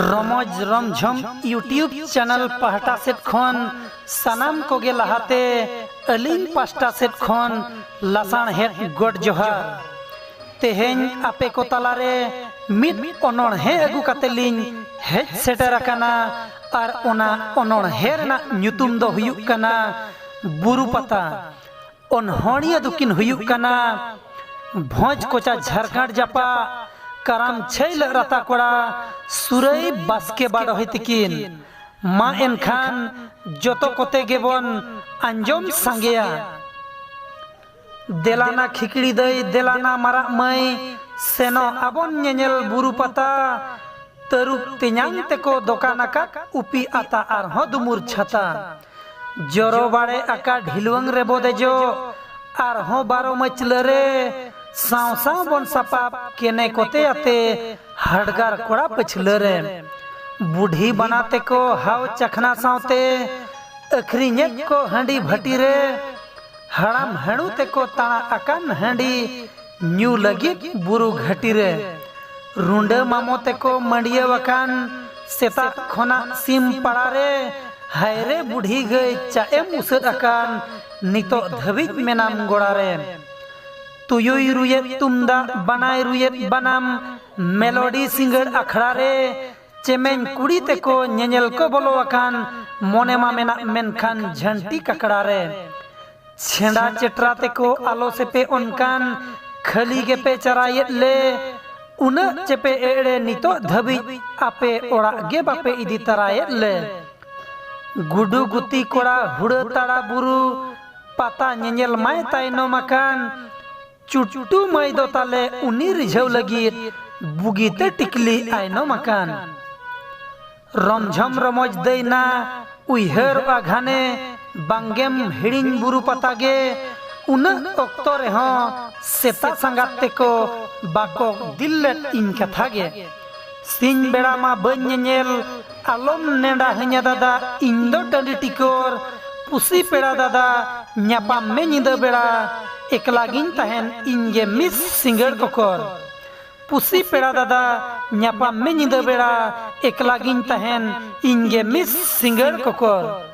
रमज रमझम YouTube channel पहटा set खन सनाम Koge लहाते अलिंग pasta set खन लसाण hate गोड जोहार तेहें आपे को तलारे मिट ओनोण हे अगु कातेलिंग हेज सेटर अकाना और ओना ओनोण हे रना ᱧᱩᱛᱩᱢ दो हुयुक कना बुरु पता ओनहोणिया दुकिन हुयुक कना भोज कोचा झारखंड जापा कराम छैल रता कोड़ा सुरई बास्के बाड़ होइतकिन मा एनखान जतो कोते गेबन अंजम सांगेया देलाना खिकड़ी दई देलाना मारा मई सेनो आबन नेनेल बुरु पता तरुक तिन्यांग तेको दोकानाका उपी आता आर हो दुमुर छता जोरो बाड़े आका ढिलवंग रे बोदेजो आर हो बारो मचलरे साव साव बन सपाप केने कोते आते हड़गार कोड़ा पछलरे बूढ़ी बनाते को हाव चखना सावते अखरीने को हंडी भटी रे हड़ाम हणु ते को ताना अकन हंडी न्यू लगी बुरु घटी रे रुंडे मामोते को मंडिये वकान सेता खोना सिम पड़ा रे हायरे बूढ़ी गई चाहे मुसद अकान नितो धविक में नाम गोड़ा रे तुयुई रुयत तुमदा बनाए रुयत बनाम मेलोडी सिंगर अखड़ा रे चेमेन कुड़ी ते को नेनेल को बोलो अकान मोने मा मेना मेनखान झंटी ककड़ा रे छेंडा चेटरा ते को आलो से पे उनकान खली के पे चरायत ले उन चेपे एड़े नितो धबी आपे ओड़ा गे बापे इदी तरायत ले गुडू गुती कोड़ा हुड़ ताड़ा बुरु पाता नेनेल माय ताइनो मकान चुटू मैदो ताले उनी रिझव लगी बुगीते टिकली आइनो मकान रमझम रमज देना उइहर आघाने बांगेम हिड़िंग बुरु पतागे उन ओक्तो रे हो सेता संगाते को बाको दिल्लेट इन कथागे सिंह बेड़ा मा बन्नेल आलम नेडा हन्या दादा इंदो टंडी टिकोर पुसी पेड़ा दादा न्यापा में निंदा बेड़ा एकलागिन तहन इंगे मिस सिंगर कोकर पुसी पेड़ा दादा न्यापा में निंदा बेड़ा एकलागिन तहन इंगे मिस सिंगर कोकर।